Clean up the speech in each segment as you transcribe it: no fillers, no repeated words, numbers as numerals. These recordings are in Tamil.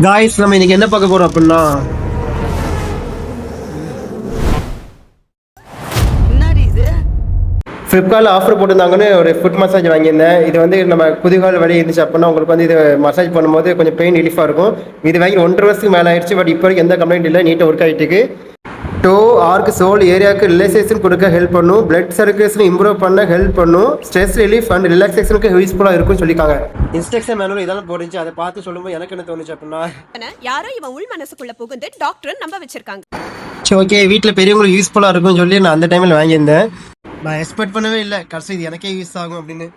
காய்ஸ் நம்ம இன்னைக்கு என்ன பார்க்க போறோம் அப்படின்னா ஃப்ளிப்கார்ட்டில் ஆஃபர் போட்டிருந்தாங்கன்னு ஒரு ஃபுட் மசாஜ் வாங்கியிருந்தேன். இது வந்து நம்ம குதிகால் வலி இருந்துச்சு அப்படின்னா உங்களுக்கு வந்து இது மசாஜ் பண்ணும்போது கொஞ்சம் பெயின் ரிலீஃபாக இருக்கும். இது வாங்கி 1.5 வருஷத்துக்கு மேலே ஆயிடுச்சு. பட் இப்போ வரைக்கும் எந்த கம்ப்ளைண்ட் இல்லை, நீட்டாக ஒர்க் ஆகிட்டு இருக்கு. டோ ஆர்க் சோல் ஏரியாவுக்கு ரிலாக்ஸேஷன் கொடுக்க ஹெல்ப் பண்ணும், பிளட் சர்க்குலேஷன் இம்ப்ரூவ் பண்ண ஹெல்ப் பண்ணும், ஸ்ட்ரெஸ் ரிலீஃப் அண்ட் ரிலாக்ஸேஷனுக்கு யூஸ்ஃபுல்லாக இருக்கும்னு சொல்லியிருக்காங்க. இன்ஸ்ட்ரக்ஷன் மேனுவல் இதெல்லாம் போட்டுச்சு. அதை பார்த்து சொல்லும்போது எனக்கு என்ன தோணுச்சு அப்படின்னா, யாரோ இவன் உள் மனசுக்குள்ள புகுந்து டாக்டர் நம்ப வச்சிருக்காங்க. சரி ஓகே, வீட்டில் பெரியவங்களுக்கு யூஸ்ஃபுல்லாக இருக்கும்னு சொல்லி நான் அந்த டைமில் வாங்கியிருந்தேன். நான் எக்ஸ்பெக்ட் பண்ணவே இல்லை கடைசி இது எனக்கே யூஸ் ஆகும் அப்படின்னு.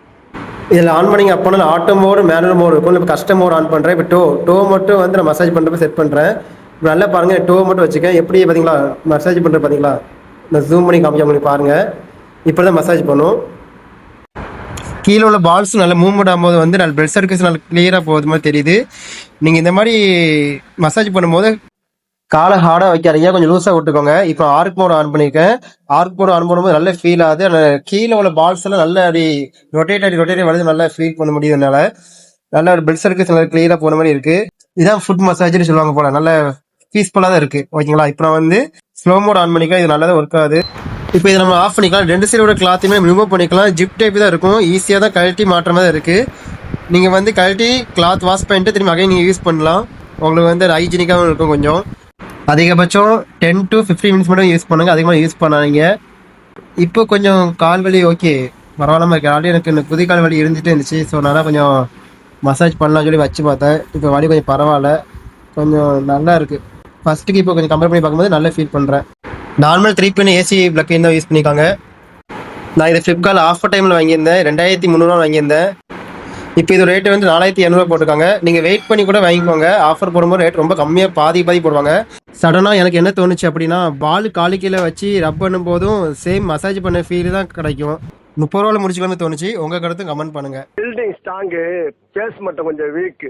இதில் ஆன் பண்ணிங்க அப்போனா ஆட்டோ மோடு மேனுவல் மோடு இருக்கும். இப்போ கஸ்டம் மோடு ஆன் பண்ணுறேன். இப்போ டோ மட்டும் வந்து நான் மசாஜ் பண்ணுறப்ப செட் பண்ணுறேன். இப்போ நல்லா பாருங்கள், டோ மட்டும் வச்சுக்கேன். எப்படி பார்த்தீங்களா மசாஜ் பண்ணுறது பார்த்தீங்களா? நான் ஜூம் பண்ணி காமிக்க உங்களுக்கு பாருங்கள். இப்போ தான் மசாஜ் பண்ணும். கீழே உள்ள பால்ஸ் நல்லா மூவ்மெண்ட் ஆகும்போது வந்து நல்ல பிளட் சர்க்குலேஷன் நல்லா கிளியராக போகுது மாதிரி தெரியுது. நீங்கள் இந்த மாதிரி மசாஜ் பண்ணும்போது காலை ஹார்டாக வைக்காதீங்க, கொஞ்சம் லூஸாக விட்டுக்கோங்க. இப்போ ஆர்க் மோட் ஆன் பண்ணியிருக்கேன். ஆர்க் மோட் ஆன் பண்ணும்போது நல்ல ஃபீல் ஆகுது. கீழே உள்ள பால்ஸ் எல்லாம் நல்லா அப்படி ரொட்டேட் வருது, நல்லா ஃபீல் பண்ண முடியுது. என்னால் நல்லா ஒரு பிளட் சர்க்குலேஷன் நல்லா கிளியராக போன மாதிரி இருக்குது. இதுதான் ஃபுட் மசாஜ்னு சொல்லுவாங்க போல. நல்ல பீஸ்ஃபுல்லாக தான் இருக்குது. ஓகேங்களா? இப்போ நான் வந்து ஸ்லோ மோட் ஆன் பண்ணிக்கலாம். இது நல்லா தான் ஒர்க் ஆகுது. இப்போ இதை நம்ம ஆஃப் பண்ணிக்கலாம். 2 சைடோட கிளாத்தையுமே ரிமூவ் பண்ணிக்கலாம். ஜிப் டைப் தான் இருக்கும். ஈஸியாக தான் கழட்டி மாற்ற தான் இருக்குது. நீங்கள் வந்து கழட்டி கிளாத் வாஷ் பண்ணிட்டு திரும்பி அகைன் நீங்கள் யூஸ் பண்ணலாம். உங்களுக்கு வந்து ஹைஜீனிக்காகவும் இருக்கும். கொஞ்சம் அதிகபட்சம் 10 to 15 மினிட்ஸ் மட்டும் யூஸ் பண்ணுங்கள், அதிகமாக யூஸ் பண்ணாதீங்க. இப்போ கொஞ்சம் கால் வலி ஓகே பரவாயில்லாமல் இருக்குது. ஆல்ரெடி எனக்கு புது கால் வலி இருந்துகிட்டே இருந்துச்சு. ஸோ நல்லா கொஞ்சம் மசாஜ் பண்ணலாம்னு சொல்லி வச்சு பார்த்தேன். இப்போ வலி கொஞ்சம் பரவாயில்ல, கொஞ்சம் நல்லா இருக்குது. ஃபஸ்ட்டுக்கு இப்போ கொஞ்சம் கம்பேர் பண்ணி பார்க்கும்போது நல்லா ஃபீல் பண்ணுறேன். நார்மல் 3 பின் ஏசி பிளக் தான் யூஸ் பண்ணிக்காங்க. நான் இதை ஃப்ளிப்கார்ட்டில் ஆஃபர் டைமில் வாங்கியிருந்தேன். 2300 வாங்கியிருந்தேன். இப்போ இது ரேட்டு வந்து 4200 போட்டிருக்காங்க. நீங்கள் வெயிட் பண்ணி கூட வாங்கிக்கோங்க. ஆஃபர் போடும்போது ரேட் ரொம்ப கம்மியாக பாதி போடுவாங்க. சடனாக எனக்கு என்ன தோணுச்சு அப்படின்னா, பால் காலு கீழே வச்சு ரப் பண்ணும் போதும் சேம் மசாஜ் பண்ண ஃபீல் தான் கிடைக்கும். 30 ரூபாவில் முடிச்சுக்கலாம்னு தோணுச்சு. உங்கள் கருத்து கமெண்ட் பண்ணுங்கள். பில்டிங் ஸ்ட்ராங்கு, பேஸ் மட்டும் கொஞ்சம் வீக்.